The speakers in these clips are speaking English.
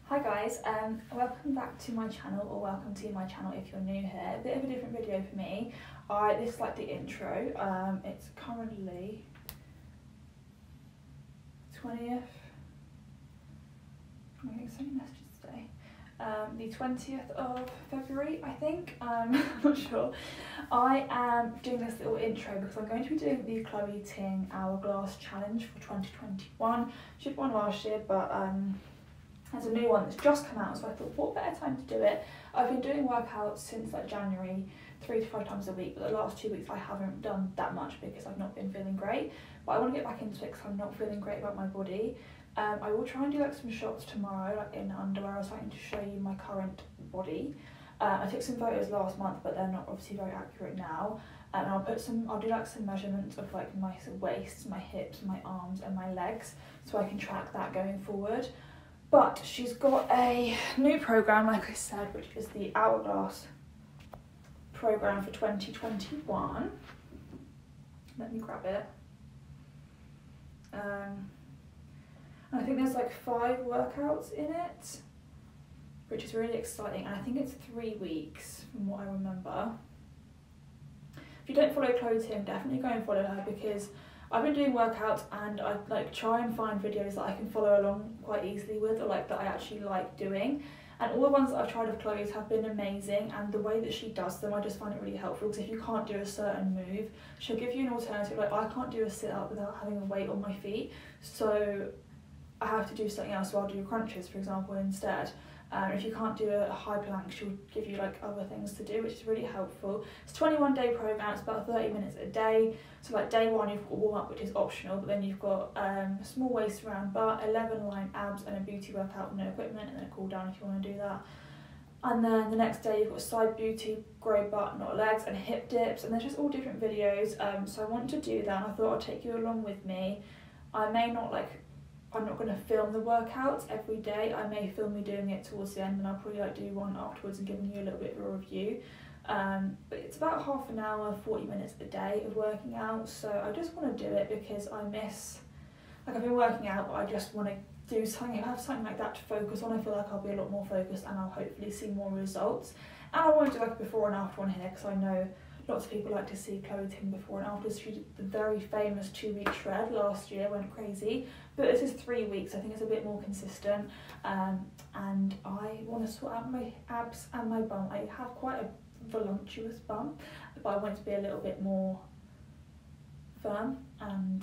Hi guys, welcome back to my channel, or welcome to my channel if you're new here. A bit of a different video for me. This is like the intro. It's currently 20th. I'm getting so many messages today. The 20th of February, I think. I'm not sure. I am doing this little intro because I'm going to be doing the Chloe Ting Hourglass challenge for 2021. She did one last year, but there's a new one that's just come out, so I thought, what better time to do it? I've been doing workouts since like January, 3 to 5 times a week, but the last 2 weeks I haven't done that much because I've not been feeling great. But I want to get back into it because I'm not feeling great about my body. I will try and do like some shots tomorrow, like in underwear or something, to show you my current body. I took some photos last month, but they're not obviously very accurate now. And I'll do like some measurements of like my waist, my hips, my arms, and my legs, so I can track that going forward. But she's got a new programme, like I said, which is the Hourglass programme for 2021. Let me grab it. And I think there's like 5 workouts in it, which is really exciting. And I think it's 3 weeks from what I remember. If you don't follow Chloe Ting, definitely go and follow her, because I've been doing workouts and I like try and find videos that I can follow along quite easily with, or like that I actually like doing. And all the ones that I've tried of Chloe's have been amazing, and the way that she does them, I just find it really helpful, because if you can't do a certain move, she'll give you an alternative. Like, I can't do a sit-up without having a weight on my feet, so I have to do something else, so I'll do crunches, for example, instead. If you can't do a high plank, she'll give you like other things to do, which is really helpful. It's a 21-day program. It's about 30 minutes a day. So like day 1 you've got warm up, which is optional, but then you've got a small waist round bar, 11 line abs, and a booty workout with no equipment, and then a cool down if you want to do that. And then the next day you've got side booty, grow butt, not legs, and hip dips, and they're just all different videos. So I want to do that, and I thought I'd take you along with me. I'm not going to film the workouts every day. I may film me doing it towards the end, and I'll probably like do one afterwards and giving you a little bit of a review. But it's about half an hour, 40 minutes a day of working out. So I just want to do it because I miss, like, I've been working out, but I just want to do something, have something like that to focus on. I feel like I'll be a lot more focused and I'll hopefully see more results. And I want to do like a before and after one here, because I know lots of people like to see Chloe Ting before and after. She did the very famous 2-week shred last year, went crazy. But this is 3 weeks, I think it's a bit more consistent. And I want to sort out my abs and my bum. I have quite a voluptuous bum, but I want it to be a little bit more firm, and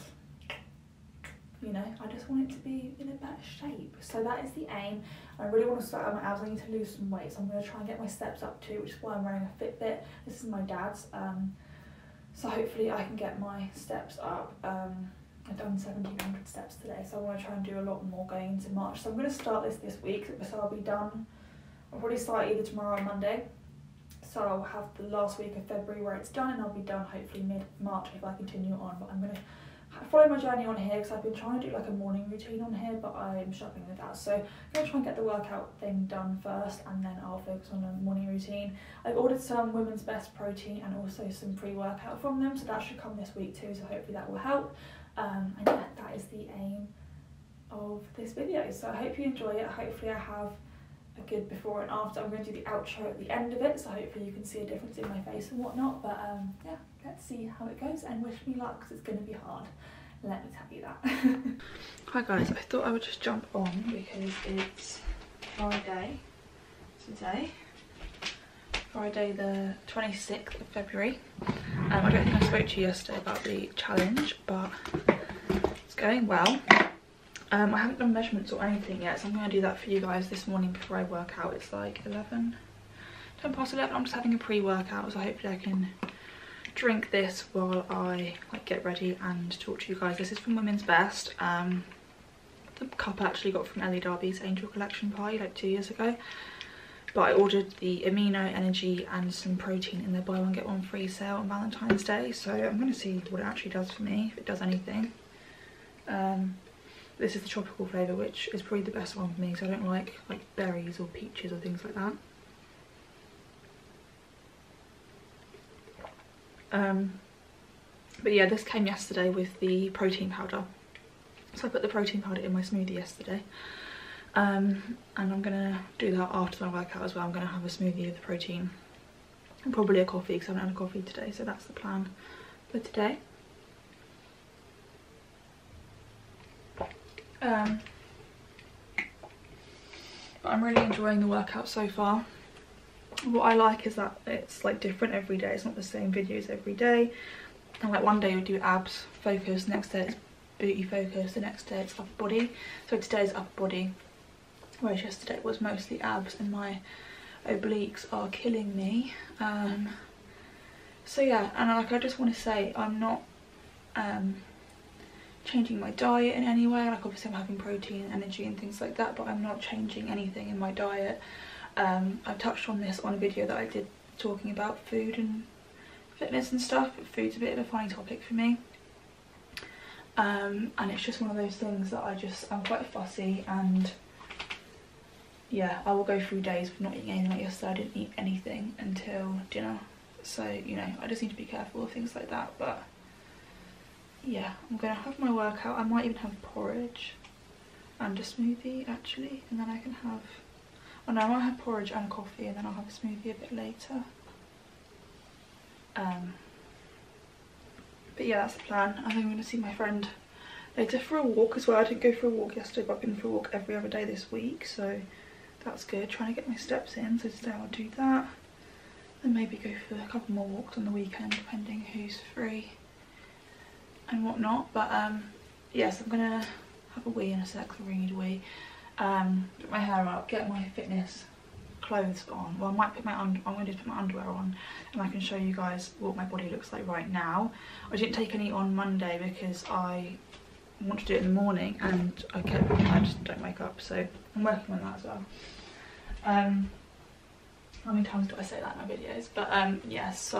you know, I just want it to be in a better shape. So that is the aim. I really want to sort out my abs. I need to lose some weight, so I'm going to try and get my steps up too, which is why I'm wearing a Fitbit. This is my dad's, so hopefully I can get my steps up. I've done 1,700 steps today, so I want to try and do a lot more going into March. So I'm going to start this week, so I'll be done. I'll probably start either tomorrow or Monday. So I'll have the last week of February where it's done, and I'll be done hopefully mid-March if I continue on. But I'm going to follow my journey on here, because I've been trying to do like a morning routine on here, but I'm struggling with that. So I'm going to try and get the workout thing done first, and then I'll focus on a morning routine. I've ordered some Women's Best protein and also some pre-workout from them, so that should come this week too, so hopefully that will help. And yeah, that is the aim of this video. So I hope you enjoy it. Hopefully I have a good before and after. I'm going to do the outro at the end of it, so hopefully you can see a difference in my face and whatnot. But yeah, let's see how it goes, and wish me luck, because it's going to be hard, let me tell you that. Hi guys, I thought I would just jump on because it's Friday today. Friday the 26th of February. I don't think I spoke to you yesterday about the challenge, but it's going well. I haven't done measurements or anything yet, so I'm going to do that for you guys this morning before I work out. It's like 10 past 11. I'm just having a pre-workout, so hopefully I can drink this while I like get ready and talk to you guys. This is from Women's Best. The cup I actually got from Ellie Darby's Angel Collection party like 2 years ago. But I ordered the amino, energy, and some protein in their buy one get one free sale on Valentine's Day. So I'm going to see what it actually does for me, if it does anything. This is the tropical flavour, which is probably the best one for me, because I don't like berries or peaches or things like that. But yeah, this came yesterday with the protein powder. So I put the protein powder in my smoothie yesterday. And I'm gonna do that after my workout as well. I'm gonna have a smoothie with protein and probably a coffee because I haven't had a coffee today, so that's the plan for today. I'm really enjoying the workout so far. What I like is that it's like different every day. It's not the same videos every day. And like one day we do abs focus, next day it's booty focus, the next day it's upper body. So today's upper body, whereas yesterday it was mostly abs, and my obliques are killing me. So yeah, and like I just want to say I'm not changing my diet in any way. Like obviously I'm having protein, energy and things like that, but I'm not changing anything in my diet. I've touched on this on a video that I did talking about food and fitness and stuff, but food's a bit of a funny topic for me. And it's just one of those things that I'm quite fussy, and yeah, I will go through days of not eating anything. Like yesterday I didn't eat anything until dinner, so you know, I just need to be careful with things like that. But yeah, I'm gonna have my workout. I might even have porridge and a smoothie actually, and then I can have, oh no, I might have porridge and coffee, and then I'll have a smoothie a bit later. But yeah, that's the plan. I think I'm gonna see my friend later for a walk as well. I didn't go for a walk yesterday, but I've been for a walk every other day this week, so that's good. Trying to get my steps in, so today I'll do that. And maybe go for a couple more walks on the weekend, depending who's free and whatnot. But yes, I'm gonna have a wee in a sec, I really need a wee. Put my hair up, get my fitness clothes on. Well, I might put I'm going to put my underwear on, and I can show you guys what my body looks like right now. I didn't take any on Monday because I want to do it in the morning, and I just don't wake up, so I'm working on that as well. How many times do I say that in my videos? But yeah, so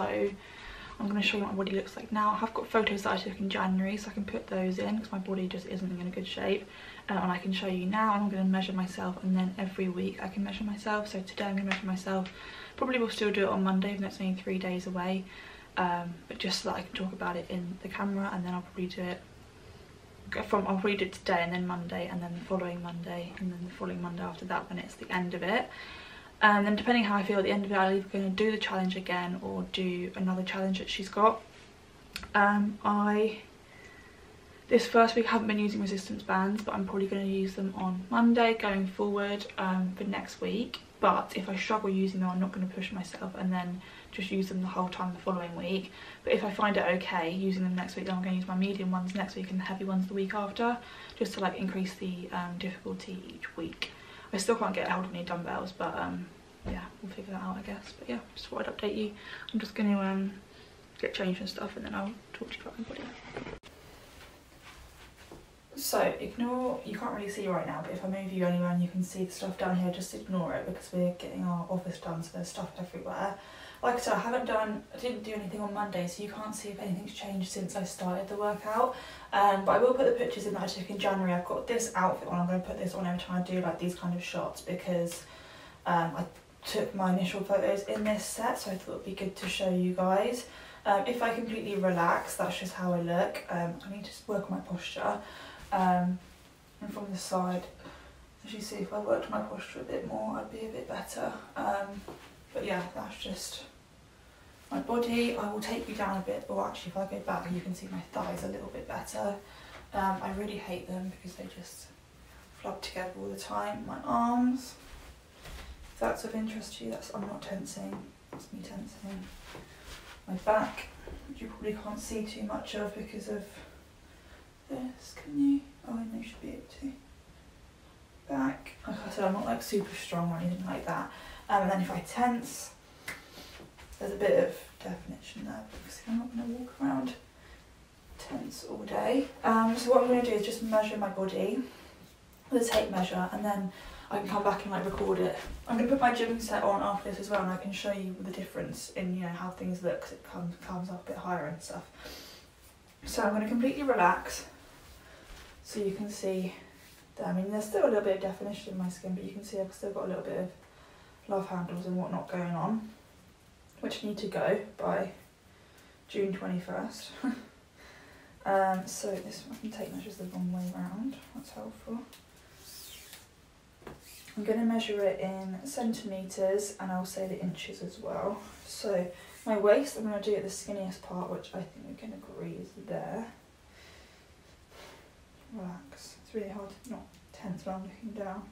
I'm going to show you what my body looks like now. I've got photos that I took in January, so I can put those in because my body just isn't in a good shape. And I can show you now. I'm going to measure myself, and then every week I can measure myself. So today I'm going to measure myself. Probably will still do it on Monday, even though it's only 3 days away. But just so that I can talk about it in the camera, and then I'll probably do it I'll probably do it today, and then Monday, and then the following Monday, and then the following Monday after that when it's the end of it. And then depending how I feel at the end of it, I'm either going to do the challenge again or do another challenge that she's got. This first week I haven't been using resistance bands, but I'm probably going to use them on Monday going forward for next week. But if I struggle using them, I'm not going to push myself and then just use them the whole time the following week. But if I find it okay using them next week, then I'm going to use my medium ones next week and the heavy ones the week after, just to like increase the difficulty each week. I still can't get hold of any dumbbells, but yeah, we'll figure that out, I guess. But yeah, just thought I'd update you. I'm just going to get changed and stuff, and then I'll talk to you about my body. So ignore, you can't really see right now, but if I move you anywhere and you can see the stuff down here, just ignore it because we're getting our office done, so there's stuff everywhere. Like I said, I didn't do anything on Monday, so you can't see if anything's changed since I started the workout. But I will put the pictures in that I took in January. I've got this outfit on. I'm going to put this on every time I do like these kind of shots because I took my initial photos in this set, so I thought it'd be good to show you guys. If I completely relax, that's just how I look. I need to work on my posture. And from the side, as you see, if I worked my posture a bit more, I'd be a bit better. But yeah, that's just my body. I will take you down a bit, or actually if I go back you can see my thighs a little bit better. I really hate them because they just flub together all the time. My arms, if that's of interest to you, I'm not tensing, that's me tensing. My back, which you probably can't see too much of because of this, can you? Oh, I know you should be able to. Back, like I said, I'm not like super strong or anything like that. And then if I tense, there's a bit of definition there because I'm not going to walk around tense all day. So what I'm going to do is just measure my body with a tape measure, and then I can come back and like record it. I'm going to put my gym set on after this as well, and I can show you the difference in, you know, how things look, because it comes up a bit higher and stuff. So I'm going to completely relax so you can see that, I mean, there's still a little bit of definition in my skin, but you can see I've still got a little bit of love handles and whatnot going on, which need to go by June 21st. So this, I can take measures the wrong way around, that's helpful. I'm going to measure it in centimetres and I'll say the inches as well. So my waist, I'm going to do it the skinniest part, which I think we're going to agree is there. Relax. It's really hard to not tense when I'm looking down.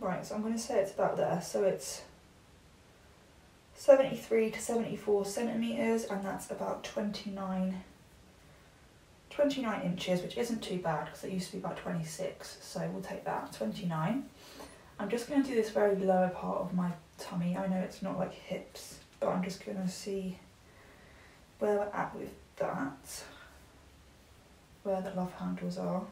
Right, so I'm going to say it's about there. So it's 73 to 74 centimetres, and that's about 29 inches, which isn't too bad because it used to be about 26, so we'll take that, 29. I'm just going to do this very lower part of my tummy. I know it's not like hips, but I'm just going to see where we're at with that, where the love handles are.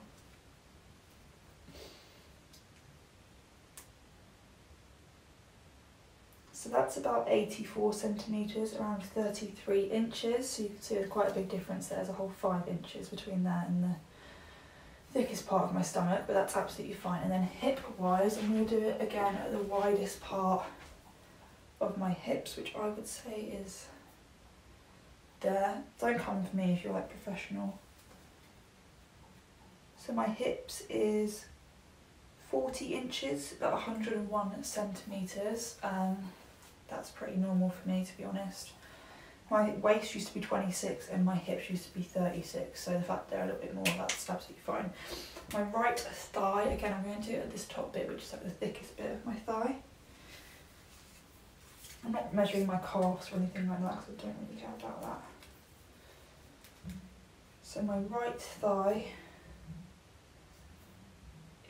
So that's about 84 centimetres, around 33 inches. So you can see there's quite a big difference there. There's a whole 5 inches between there and the thickest part of my stomach, but that's absolutely fine. And then hip-wise, I'm going to do it again at the widest part of my hips, which I would say is there. Don't come for me if you're like professional. So my hips is 40 inches, about 101 centimetres. That's pretty normal for me, to be honest. My waist used to be 26 and my hips used to be 36, so the fact they're a little bit more, that's absolutely fine. My right thigh, again I'm going to do it at this top bit, which is like the thickest bit of my thigh. I'm not measuring my calves or anything like that because I don't really care about that. So my right thigh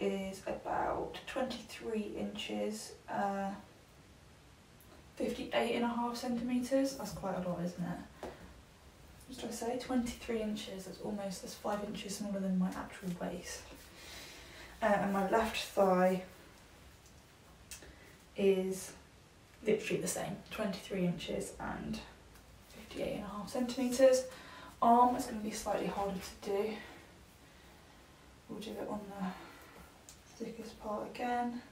is about 23 inches, 58.5 centimetres. That's quite a lot, isn't it? What did I say? 23 inches, that's 5 inches smaller than my actual waist. And my left thigh is literally the same, 23 inches and 58.5 centimetres. Arm is going to be slightly harder to do. We'll do it on the thickest part again.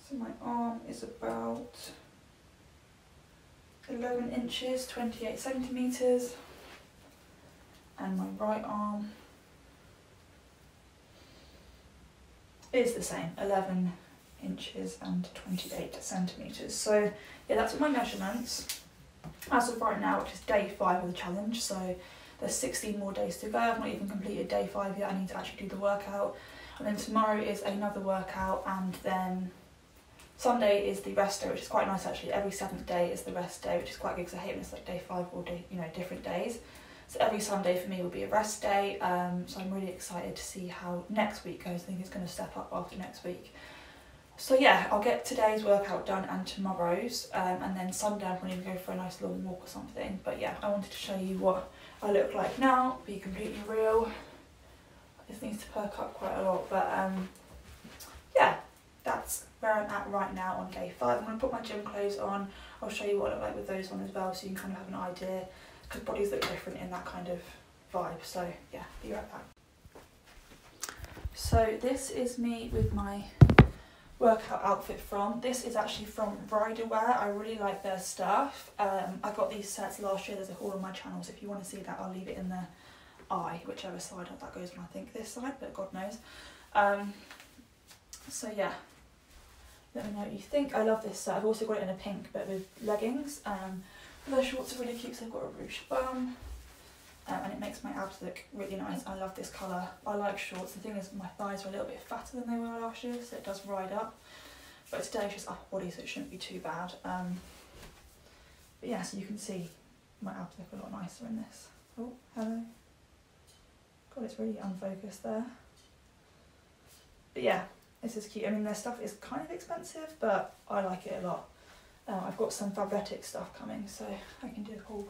So my arm is about 11 inches, 28 centimetres, and my right arm is the same, 11 inches and 28 centimetres. So yeah, that's my measurements as of right now, which is day 5 of the challenge. So there's 16 more days to go. I've not even completed day 5 yet. I need to actually do the workout, and then tomorrow is another workout, and then Sunday is the rest day, which is quite nice actually. Every 7th day is the rest day, which is quite good because I hate when it's like day 5 or day, different days. So every Sunday for me will be a rest day. So I'm really excited to see how next week goes. I think it's going to step up after next week. So yeah, I'll get today's workout done and tomorrow's, and then Sunday I'm going to go for a nice long walk or something. But yeah, I wanted to show you what I look like now, be completely real. This needs to perk up quite a lot, but yeah, that's where I'm at right now on day 5. I'm going to put my gym clothes on. I'll show you what I look like with those on as well, so you can kind of have an idea, because bodies look different in that kind of vibe. So yeah, be right back. So this is me with my workout outfit from. This is actually from Riderwear. I really like their stuff. I got these sets last year. There's a haul on my channel, so if you want to see that, I'll leave it in the eye, whichever side that goes on. I think this side, but God knows. So yeah, let me know what you think. I love this set. I've also got it in a pink, but with leggings. The shorts are really cute, so they've got a ruched bum, and it makes my abs look really nice. I love this colour. I like shorts. The thing is, my thighs are a little bit fatter than they were last year, so it does ride up. But today it's just upper body, so it shouldn't be too bad. But yeah, so you can see my abs look a lot nicer in this. Oh, hello. God, it's really unfocused there. But yeah, this is cute. I mean, their stuff is kind of expensive, but I like it a lot. I've got some Fabric stuff coming, so I can do a haul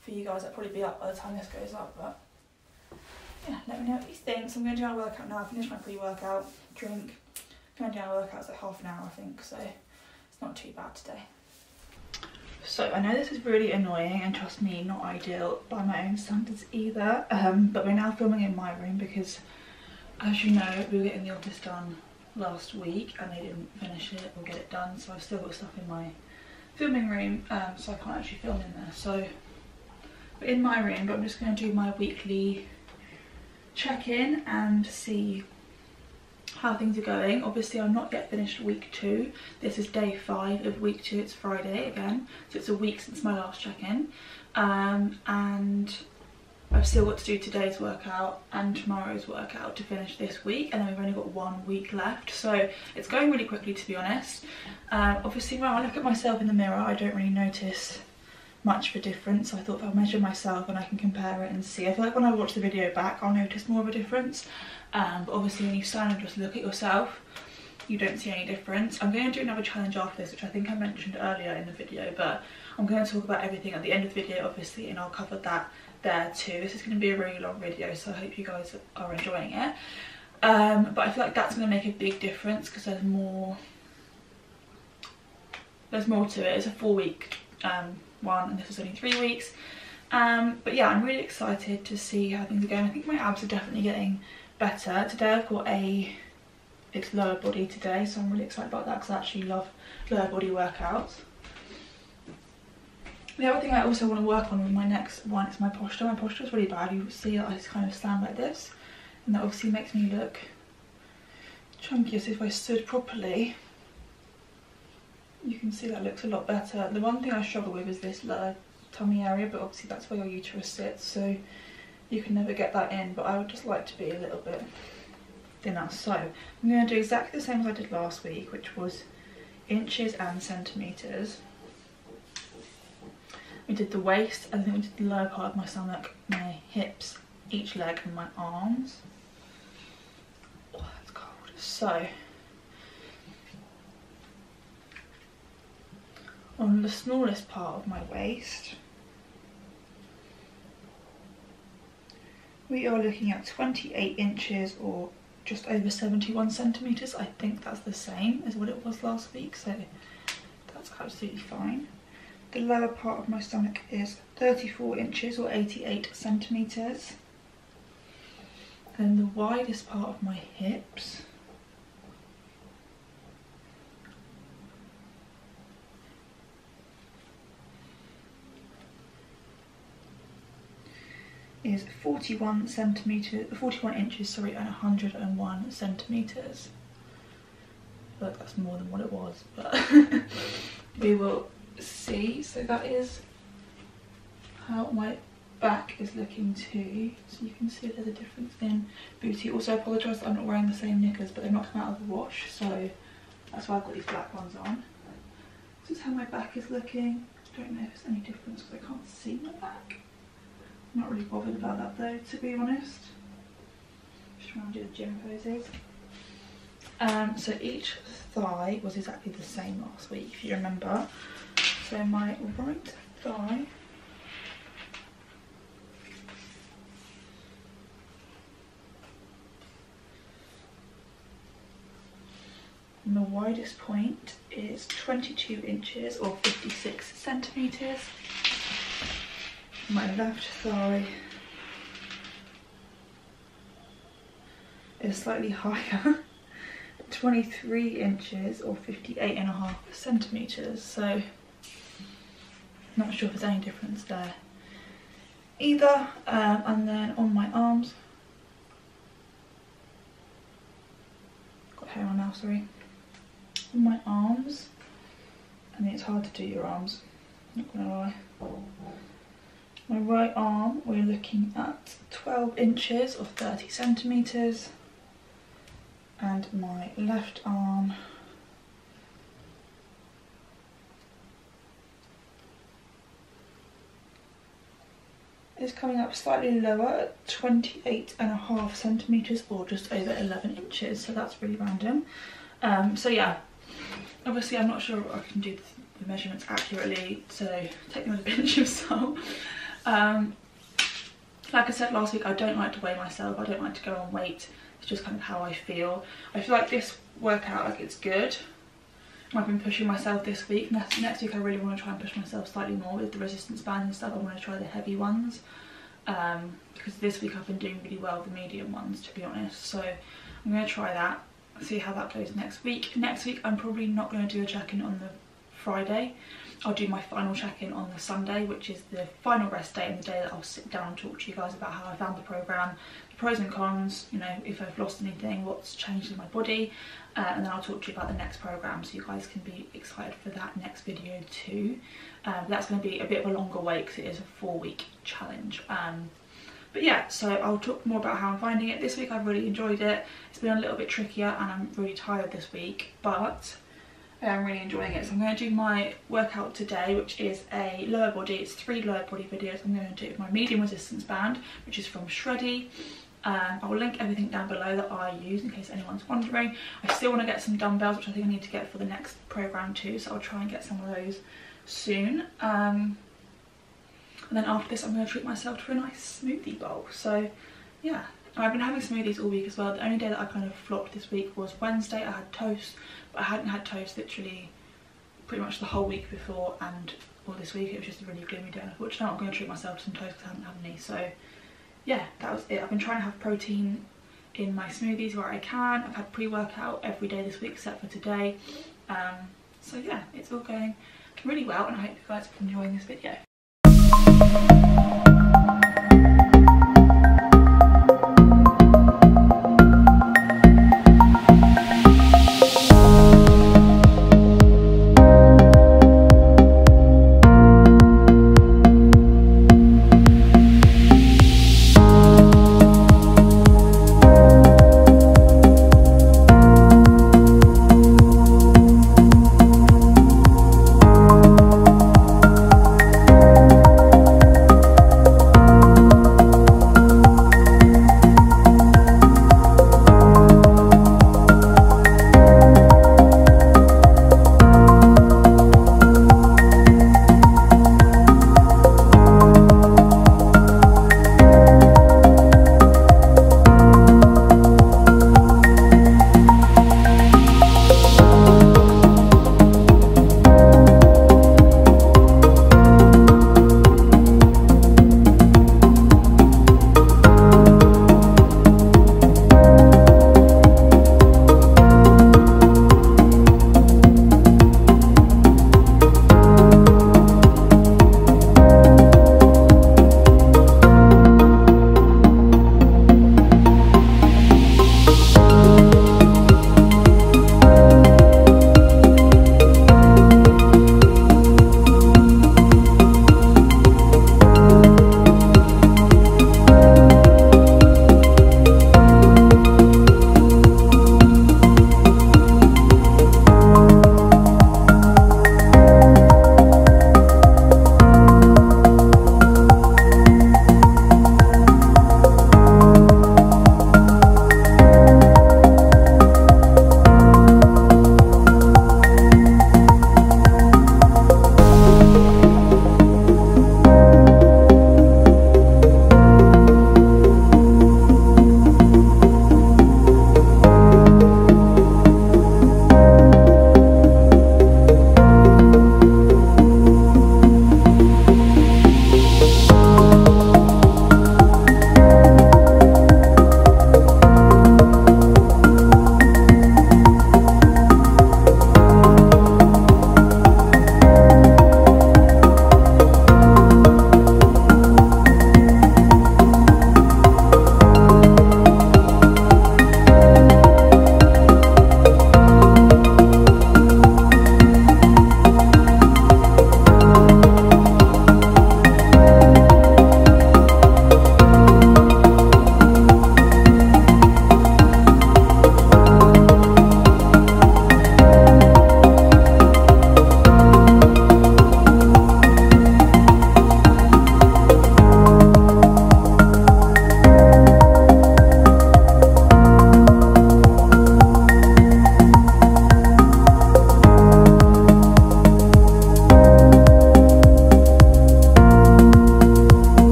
for you guys. That'll probably be up by the time this goes up, but yeah, let me know what you think. So I'm going to do our workout now. I finished my pre-workout, drink. I'm going to do our workout, it's like half an hour, I think, so it's not too bad today. So I know this is really annoying, and trust me, not ideal by my own standards either, but we're now filming in my room because, as you know, we were getting the office done last week and they didn't finish it or get it done, so I've still got stuff in my filming room, so I can't actually film in there. So in my room, but I'm just going to do my weekly check-in and see how things are going. Obviously I'm not yet finished week 2. This is day 5 of week 2. It's Friday again, so it's a week since my last check-in, and I've still got to do today's workout and tomorrow's workout to finish this week, and then we've only got 1 week left, so it's going really quickly, to be honest. Obviously when I look at myself in the mirror I don't really notice much of a difference, so I thought if I'll measure myself and I can compare it and see. I feel like when I watch the video back I'll notice more of a difference, but obviously when you stand and just look at yourself you don't see any difference. I'm going to do another challenge after this, which I think I mentioned earlier in the video, but I'm going to talk about everything at the end of the video obviously, and I'll cover that there too. This is going to be a really long video, so I hope you guys are enjoying it. But I feel like that's going to make a big difference because there's more to it. It's a 4-week one, and this is only 3 weeks. But yeah, I'm really excited to see how things are going. I think my abs are definitely getting better. Today I've got it's lower body today, so I'm really excited about that because I actually love lower body workouts. The other thing I also want to work on with my next one is my posture. My posture is really bad. You see that I just kind of stand like this, and that obviously makes me look chunkier. So if I stood properly, you can see that looks a lot better. The one thing I struggle with is this lower tummy area, but obviously that's where your uterus sits, so you can never get that in, but I would just like to be a little bit thinner. So I'm going to do exactly the same as I did last week, which was inches and centimetres. We did the waist, and then we did the lower part of my stomach, my hips, each leg and my arms. Oh, that's cold. So on the smallest part of my waist we are looking at 28 inches or just over 71 centimetres. I think that's the same as what it was last week, so that's absolutely fine. The lower part of my stomach is 34 inches or 88 centimetres. And the widest part of my hips is 41 inches, and 101 centimetres. I feel like that's more than what it was, but we will see. So that is how my back is looking too, so you can see there's a difference in booty. Also I apologise that I'm not wearing the same knickers, but they've not come out of the wash, so that's why I've got these black ones on. This is how my back is looking. I don't know if there's any difference because I can't see my back. I'm not really bothered about that though, to be honest. Just trying to do the gym poses. So each thigh was exactly the same last week, if you remember. So my right thigh and the widest point is 22 inches or 56 centimetres. My left thigh is slightly higher, 23 inches or 58.5 centimetres, so not sure if there's any difference there either. And then on my arms, got hair on now, sorry. On my arms, I mean it's hard to do your arms, not gonna lie. My right arm, we're looking at 12 inches or 30 centimetres, and my left arm is coming up slightly lower at 28.5 centimetres or just over 11 inches, so that's really random. So yeah, obviously I'm not sure I can do the measurements accurately, so take them with a pinch of salt. Like I said last week, I don't like to weigh myself, I don't like to go on weight, it's just kind of how I feel. I feel like this workout, like it's good. I've been pushing myself this week. Next week I really want to try and push myself slightly more with the resistance bands and stuff. I want to try the heavy ones, because this week I've been doing really well with the medium ones, to be honest. So I'm going to try that, see how that goes next week. Next week I'm probably not going to do a check-in on the Friday. I'll do my final check-in on the Sunday, which is the final rest day and the day that I'll sit down and talk to you guys about how I found the programme, the pros and cons, you know, if I've lost anything, what's changed in my body, and then I'll talk to you about the next programme, so you guys can be excited for that next video too. That's going to be a bit of a longer wait because it is a 4-week challenge. But yeah, so I'll talk more about how I'm finding it. This week I've really enjoyed it. It's been a little bit trickier and I'm really tired this week, but I'm really enjoying it. So I'm going to do my workout today, which is a lower body. It's 3 lower body videos. I'm going to do it with my medium resistance band, which is from Ashleigh. I'll link everything down below that I use in case anyone's wondering. I still want to get some dumbbells, which I think I need to get for the next programme too, so I'll try and get some of those soon. And then after this I'm going to treat myself to a nice smoothie bowl. So yeah, I've been having smoothies all week as well. The only day that I kind of flopped this week was Wednesday. I had toast, but I hadn't had toast literally pretty much the whole week before, and well, this week it was just a really gloomy day. And I thought, you know, I'm going to treat myself to some toast because I haven't had any. So yeah, that was it. I've been trying to have protein in my smoothies where I can. I've had pre-workout every day this week except for today. So yeah, it's all going really well, and I hope you guys are enjoying this video.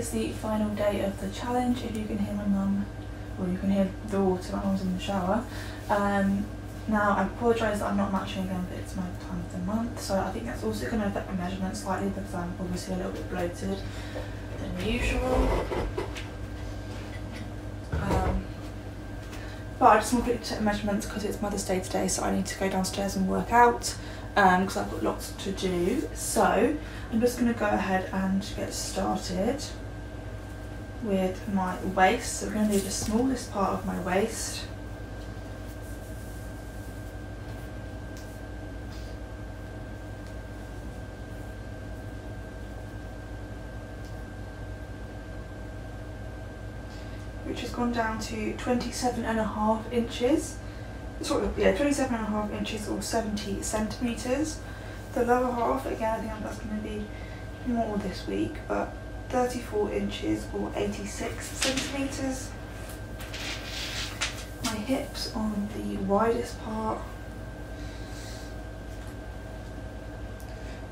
is the final day of the challenge. If you can hear my mum, or you can hear the water, my mum's in the shower. Now, I apologise that I'm not matching again, but it's my time of the month, so I think that's also going to affect my measurements slightly because I'm obviously a little bit bloated than usual. But I just want to take measurements because it's Mother's Day today, so I need to go downstairs and work out because I've got lots to do. So I'm just going to go ahead and get started with my waist. So we're going to do the smallest part of my waist. Which has gone down to 27.5 inches. Sort of, yeah, 27.5 inches or 70 centimetres. The lower half, again, I think that's going to be more this week, but 34 inches or 86 centimetres. My hips on the widest part,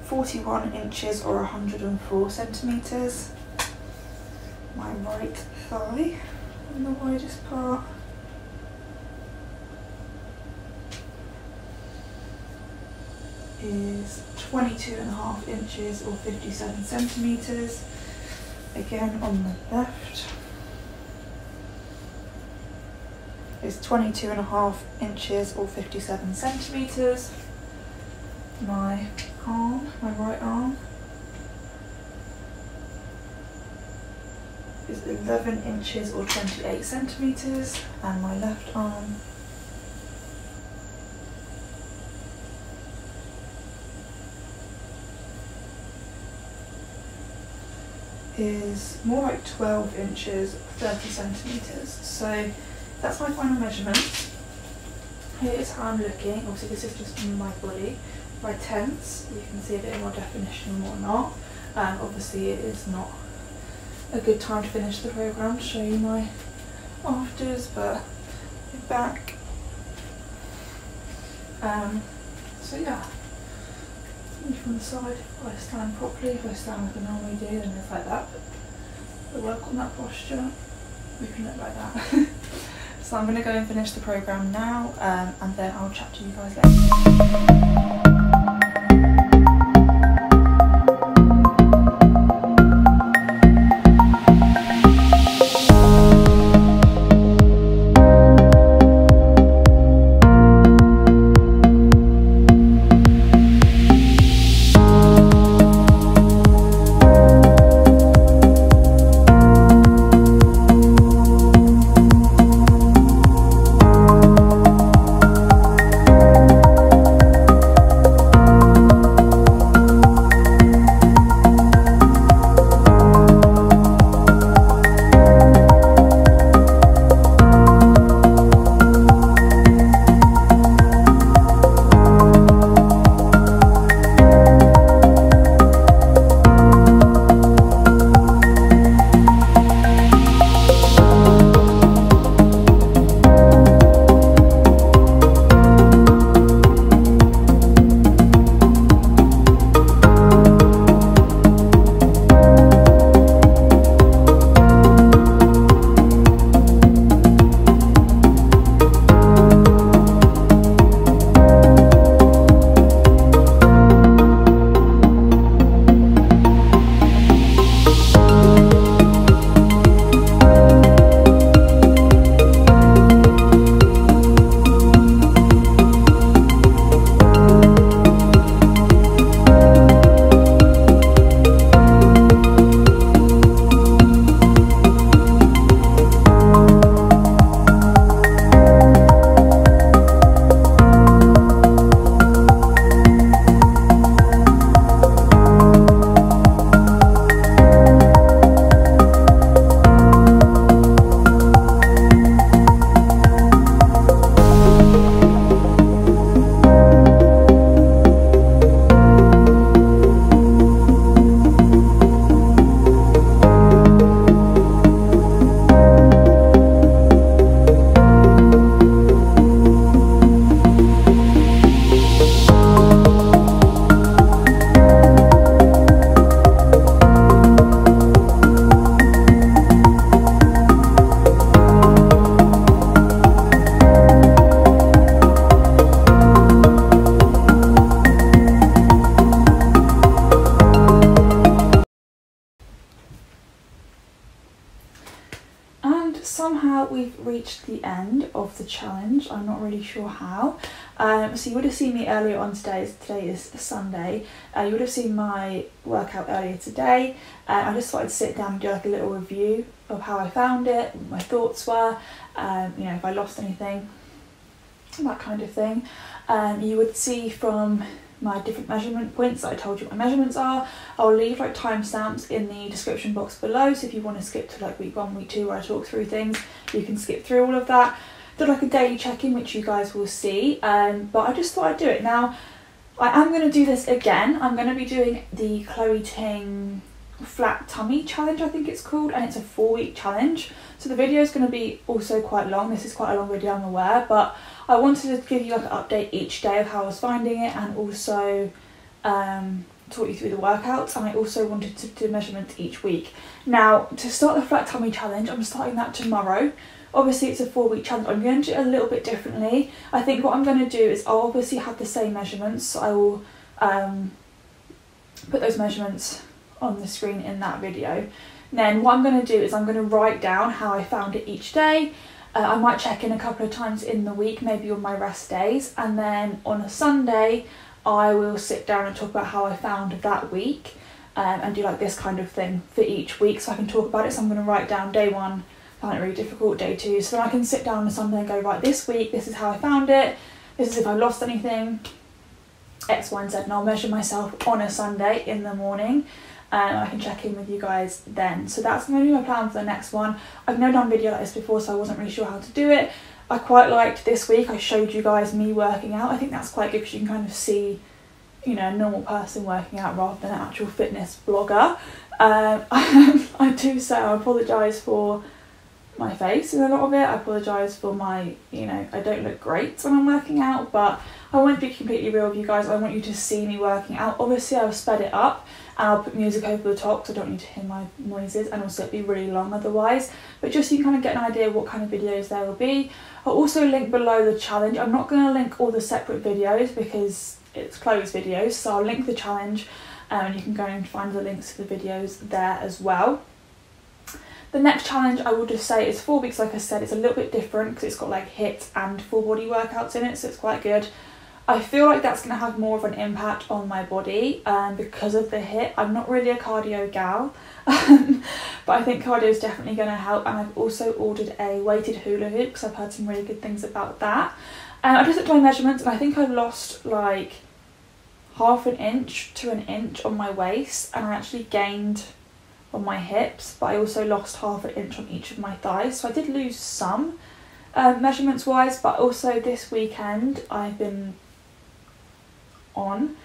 41 inches or 104 centimetres. My right thigh on the widest part, is 22.5 inches or 57 centimetres. Again on the left is 22.5 inches or 57 centimetres. My arm, my right arm, is 11 inches or 28 centimetres, and my left arm is more like 12 inches, 30 centimetres. So that's my final measurement. Here's how I'm looking. Obviously this is just my body. My tense, you can see a bit more definition and whatnot. Obviously it is not a good time to finish the programme to show you my afters, but back. So yeah, from the side, if I stand properly, if I stand like I normally do, then it's like that. But work on that posture, we can look like that. So I'm going to go and finish the programme now, and then I'll chat to you guys later. reached the end of the challenge. I'm not really sure how. So you would have seen me earlier on today. Today is Sunday. You would have seen my workout earlier today. I just thought I'd sit down and do like a little review of how I found it, what my thoughts were, you know, if I lost anything, that kind of thing. You would see from my different measurement points that I told you what my measurements are. I'll leave like timestamps in the description box below, so if you want to skip to like week 1, week 2 where I talk through things, you can skip through all of that. Do like a daily check-in, which you guys will see, but I just thought I'd do it. Now, I am going to do this again. I'm going to be doing the Chloe Ting Flat Tummy Challenge, I think it's called, and it's a 4-week challenge. So the video is going to be also quite long. This is quite a long video, I'm aware, but I wanted to give you like an update each day of how I was finding it, and also talk you through the workouts, and I also wanted to do measurements each week. Now, to start the Flat Tummy Challenge, I'm starting that tomorrow. Obviously it's a 4-week challenge. I'm going to do it a little bit differently. I think what I'm going to do is I'll obviously have the same measurements, so I will put those measurements on the screen in that video. Then what I'm going to do is I'm going to write down how I found it each day. I might check in a couple of times in the week, maybe on my rest days, and then on a Sunday I will sit down and talk about how I found that week, and do like this kind of thing for each week so I can talk about it. So I'm going to write down day 1, found it really difficult, day 2, so then I can sit down on a Sunday and go, right, this week this is how I found it, this is if I lost anything, X, Y and Z, and I'll measure myself on a Sunday in the morning. And I can check in with you guys then. So that's going to be my plan for the next one. I've never done a video like this before, so I wasn't really sure how to do it. I quite liked this week, I showed you guys me working out. I think that's quite good because you can kind of see, you know, a normal person working out rather than an actual fitness blogger. I do say I apologise for my face in a lot of it. I apologise for my, you know, I don't look great when I'm working out, but I want to be completely real with you guys. I want you to see me working out. Obviously I've sped it up, and I'll put music over the top so I don't need to hear my noises, and also it'd be really long otherwise, but just so you can kind of get an idea of what kind of videos there will be. I'll also link below the challenge. I'm not going to link all the separate videos because it's Chloe's videos, so I'll link the challenge, and you can go and find the links to the videos there as well. The next challenge I will just say is 4 weeks. Like I said, it's a little bit different because it's got like HIIT and full body workouts in it, so it's quite good. I feel like that's going to have more of an impact on my body because of the HIIT. I'm not really a cardio gal, but I think cardio is definitely going to help, and I've also ordered a weighted hula hoop because I've heard some really good things about that. I just looked at my measurements, and I think I've lost like ½ an inch to an inch on my waist, and I actually gained on my hips, but I also lost ½ an inch on each of my thighs, so I did lose some measurements wise. But also this weekend I've been on,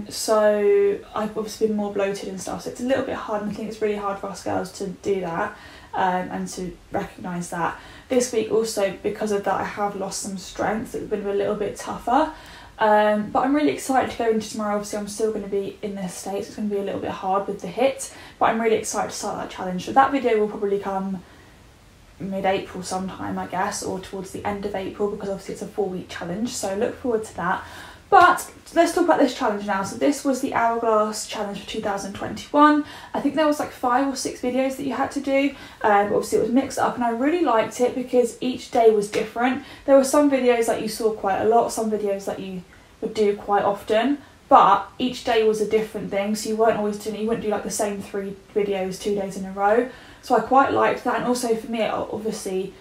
so I've obviously been more bloated and stuff, so it's a little bit hard, and I think it's really hard for us girls to do that, and to recognise that. This week also, because of that, I have lost some strength. It's been a little bit tougher, but I'm really excited to go into tomorrow. Obviously I'm still going to be in this state, so it's going to be a little bit hard with the HIIT, but I'm really excited to start that challenge. So that video will probably come mid-April sometime, I guess, or towards the end of April, because obviously it's a 4-week challenge, so look forward to that. But let's talk about this challenge now. So this was the Hourglass challenge for 2021. I think there was like 5 or 6 videos that you had to do. Obviously it was mixed up, and I really liked it because each day was different. There were some videos that you saw quite a lot, some videos that you would do quite often, but each day was a different thing. So you weren't always doing, you wouldn't do like the same 3 videos 2 days in a row. So I quite liked that, and also for me, obviously,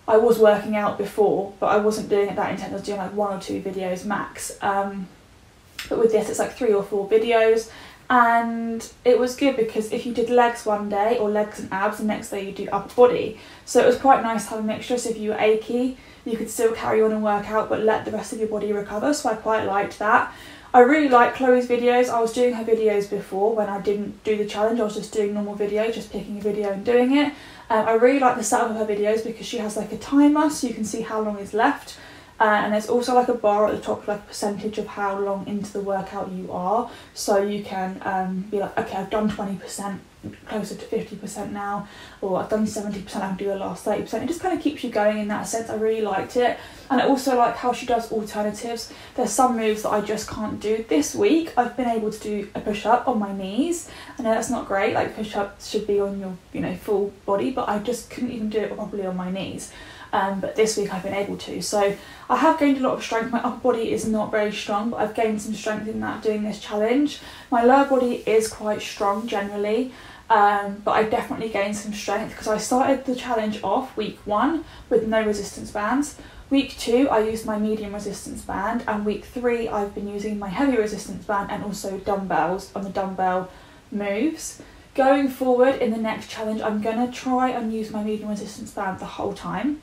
I was working out before, but I wasn't doing it that intense. I was doing like 1 or 2 videos max. But with this, it's like 3 or 4 videos, and it was good because if you did legs one day, or legs and abs, the next day you do upper body. So it was quite nice to have a mixture. So if you were achy, you could still carry on and work out, but let the rest of your body recover. So I quite liked that. I really like Chloe's videos. I was doing her videos before when I didn't do the challenge. I was just doing normal videos, just picking a video and doing it. I really like the setup of her videos because she has like a timer so you can see how long is left, and there's also like a bar at the top, like a percentage of how long into the workout you are, so you can be like, okay, I've done 20%, closer to 50% now, or I've done 70%, I can do the last 30%. It just kind of keeps you going in that sense. I really liked it. And I also like how she does alternatives. There's some moves that I just can't do. This week I've been able to do a push-up on my knees. I know that's not great, like push-ups should be on your, you know, full body, but I just couldn't even do it properly on my knees. but this week I've been able to. So I have gained a lot of strength. My upper body is not very strong, but I've gained some strength in that doing this challenge. My lower body is quite strong generally, but I definitely gained some strength because I started the challenge off week 1 with no resistance bands. Week 2 I used my medium resistance band, and week 3 I've been using my heavy resistance band and also dumbbells on the dumbbell moves. Going forward in the next challenge, I'm going to try and use my medium resistance band the whole time.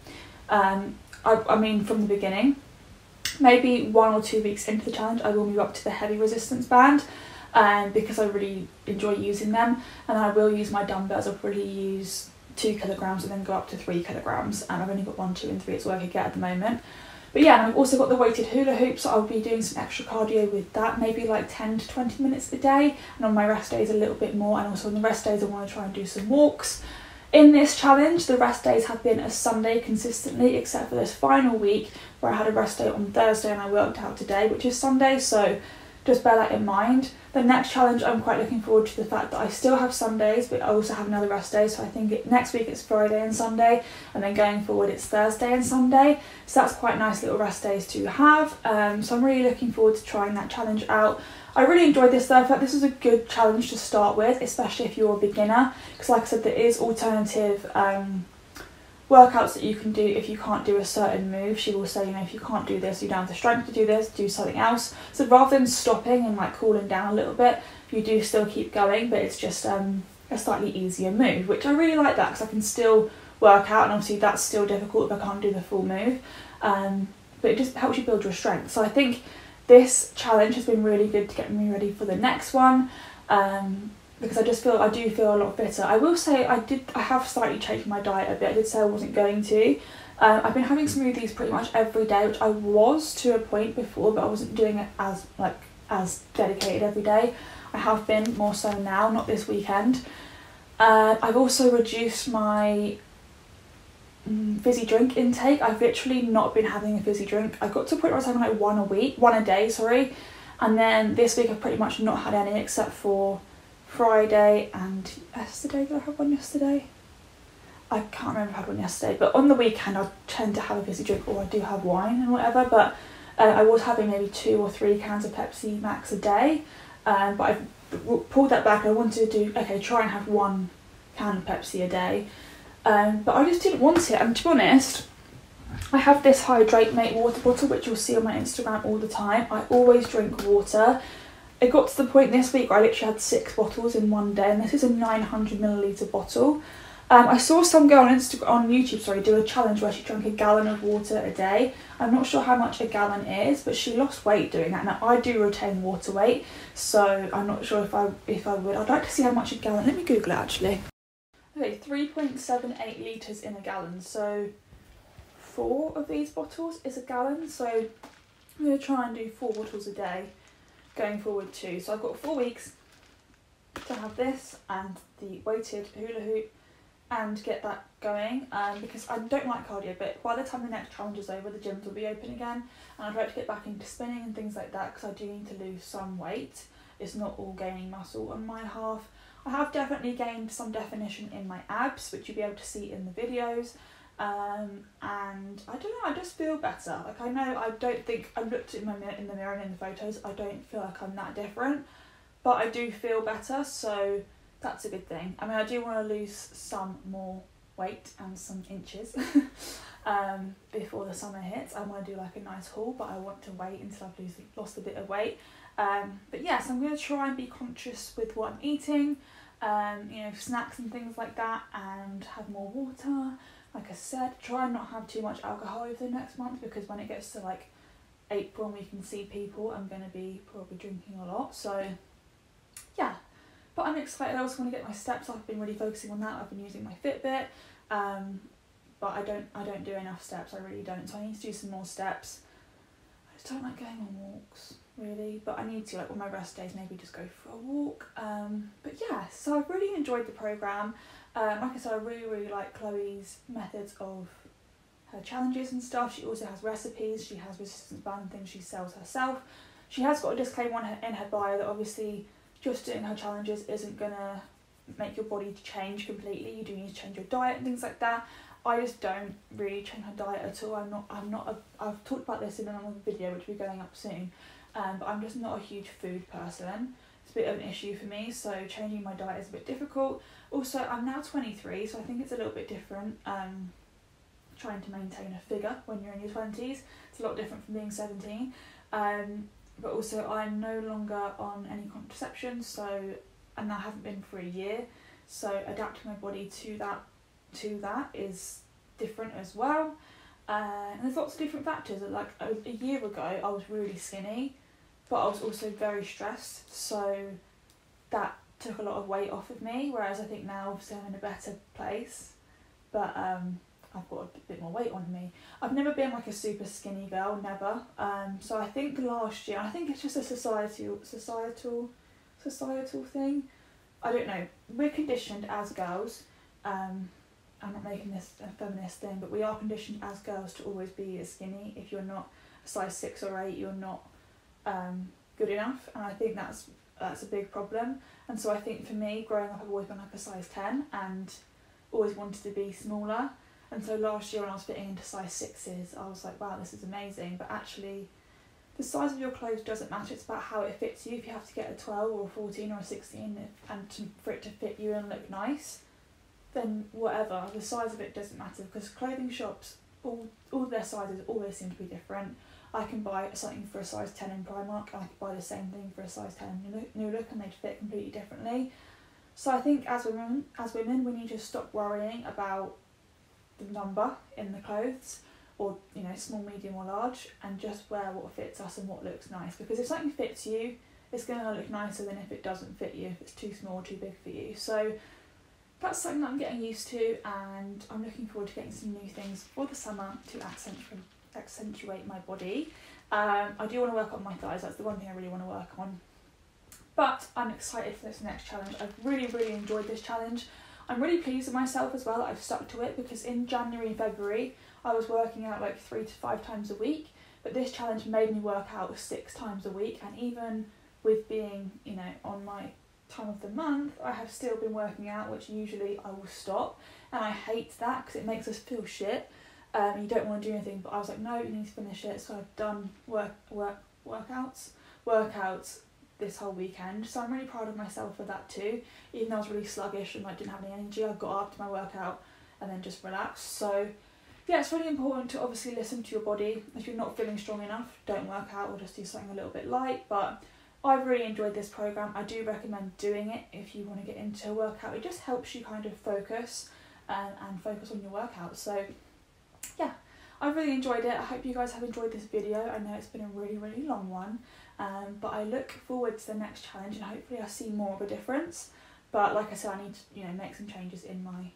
I mean from the beginning. Maybe 1 or 2 weeks into the challenge I will move up to the heavy resistance band because I really enjoy using them, and I will use my dumbbells. I'll probably use 2 kilograms and then go up to 3 kilograms, and I've only got 1, 2 and 3 is what I could get at the moment. But yeah, and I've also got the weighted hula hoop, so I'll be doing some extra cardio with that, maybe like 10 to 20 minutes a day, and on my rest days a little bit more, and also on the rest days I want to try and do some walks. In this challenge, the rest days have been a Sunday consistently, except for this final week where I had a rest day on Thursday and I worked out today, which is Sunday, so just bear that in mind. The next challenge, I'm quite looking forward to the fact that I still have Sundays, but I also have another rest day, so I think next week it's Friday and Sunday, and then going forward it's Thursday and Sunday, so that's quite nice little rest days to have. So I'm really looking forward to trying that challenge out. I really enjoyed this though. I felt this was a good challenge to start with, especially if you're a beginner, because like I said, there is alternative workouts that you can do if you can't do a certain move. She will say, you know, if you can't do this, you don't have the strength to do this, do something else. So rather than stopping and like cooling down a little bit, you do still keep going, but it's just a slightly easier move, which I really like that because I can still work out, and obviously that's still difficult if I can't do the full move, but it just helps you build your strength. So I think this challenge has been really good to get me ready for the next one, because I do feel a lot fitter. I will say I have slightly changed my diet a bit. I did say I wasn't going to. I've been having smoothies pretty much every day, which I was to a point before, but I wasn't doing it as dedicated every day. I have been more so now, not this weekend. I've also reduced my fizzy drink intake. I've literally not been having a fizzy drink. I got to a point where I was having like one a day, and then this week I've pretty much not had any except for Friday and yesterday. Did I have one yesterday? I can't remember if I had one yesterday, but on the weekend I tend to have a fizzy drink, or I do have wine and whatever, but I was having maybe 2 or 3 cans of Pepsi Max a day, but I've pulled that back. I wanted to try and have 1 can of Pepsi a day, but I just didn't want it. And to be honest, I have this Hydrate Mate water bottle, which you'll see on my Instagram all the time. I always drink water. It got to the point this week where I literally had 6 bottles in one day, and this is a 900ml bottle. I saw some girl on YouTube do a challenge where she drank a gallon of water a day. I'm not sure how much a gallon is, but she lost weight doing that. Now I do retain water weight, so I'm not sure if I would. I'd like to see how much a gallon. Let me Google it actually. Okay, 3.78 litres in a gallon. So 4 of these bottles is a gallon. So I'm going to try and do 4 bottles a day going forward too. So I've got 4 weeks to have this and the weighted hula hoop and get that going, because I don't like cardio, but by the time the next challenge is over, the gyms will be open again, and I'd like to get back into spinning and things like that, because I do need to lose some weight. It's not all gaining muscle on my half. I have definitely gained some definition in my abs, which you'll be able to see in the videos, and I don't know, I just feel better. Like, I know, I don't think, I've looked in the mirror and in the photos, I don't feel like I'm that different, but I do feel better, so that's a good thing. I mean, I do want to lose some more weight and some inches before the summer hits. I want to do like a nice haul, but I want to wait until I've lost a bit of weight. But yes, I'm going to try and be conscious with what I'm eating, you know, snacks and things like that, and have more water. Like I said, try and not have too much alcohol over the next month, because when it gets to like April and we can see people, I'm going to be probably drinking a lot. So yeah. But I'm excited. I also want to get my steps up. I've been really focusing on that. I've been using my Fitbit, but I don't do enough steps. I really don't. So I need to do some more steps. I just don't like going on walks, really. But I need to, like on my rest days, maybe just go for a walk. But yeah, so I've really enjoyed the programme. Like I said, I really like Chloe's methods of her challenges and stuff. She also has recipes. She has resistance band and things she sells herself. She has got a disclaimer in her bio that obviously just doing her challenges isn't going to make your body change completely. You do need to change your diet and things like that. I just don't really change my diet at all. I've talked about this in another video which will be going up soon, but I'm just not a huge food person. It's a bit of an issue for me, so changing my diet is a bit difficult. Also, I'm now 23, so I think it's a little bit different. Trying to maintain a figure when you're in your 20s, it's a lot different from being 17. But also I'm no longer on any contraception, and I haven't been for a year, so adapting my body to that is different as well. And there's lots of different factors. Like a year ago I was really skinny, but I was also very stressed, so that took a lot of weight off of me, whereas I think now obviously I'm in a better place, but I've got a bit more weight on me. I've never been like a super skinny girl, never. So I think last year, I think it's just a societal thing. I don't know. We're conditioned as girls. I'm not making this a feminist thing, but we are conditioned as girls to always be skinny. If you're not a size 6 or 8, you're not good enough, and I think that's a big problem. And so I think for me, growing up, I've always been like a size 10 and always wanted to be smaller. And so last year when I was fitting into size 6s, I was like, wow, this is amazing. But actually, the size of your clothes doesn't matter. It's about how it fits you. If you have to get a 12 or a 14 or a 16 for it to fit you and look nice, then whatever. The size of it doesn't matter, because clothing shops, all their sizes always seem to be different. I can buy something for a size 10 in Primark, and I can buy the same thing for a size 10 in New Look, and they'd fit completely differently. So I think as women, we need to stop worrying about the number in the clothes, or small, medium or large, and just wear what fits us and what looks nice. Because if something fits you, it's going to look nicer than if it doesn't fit you, if it's too small or too big for you. So that's something that I'm getting used to, and I'm looking forward to getting some new things for the summer to accentuate my body. I do want to work on my thighs. That's the one thing I really want to work on. But I'm excited for this next challenge. I've really enjoyed this challenge. I'm really pleased with myself as well that I've stuck to it, because in January and February I was working out like 3 to 5 times a week, but this challenge made me work out 6 times a week. And even with being on my time of the month, I have still been working out, which usually I will stop, and I hate that because it makes us feel shit. You don't want to do anything, but I was like, no, you need to finish it. So I've done workouts this whole weekend, so I'm really proud of myself for that too. Even though I was really sluggish and didn't have any energy, I got up to my workout and then just relaxed. So yeah, it's really important to obviously listen to your body. If you're not feeling strong enough, don't work out, or just do something a little bit light. But I've really enjoyed this program. I do recommend doing it if you want to get into a workout. It just helps you kind of focus and focus on your workout. So yeah, I've really enjoyed it. I hope you guys have enjoyed this video. I know it's been a really long one, but I look forward to the next challenge, and hopefully I'll see more of a difference. But like I said, I need to make some changes in my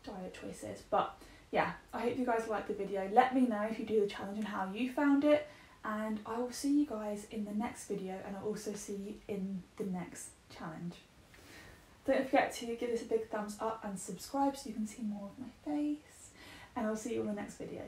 diet choices. But yeah, I hope you guys liked the video. Let me know if you do the challenge and how you found it, and I will see you guys in the next video, and I'll also see you in the next challenge. Don't forget to give this a big thumbs up and subscribe so you can see more of my face, and I'll see you in the next video.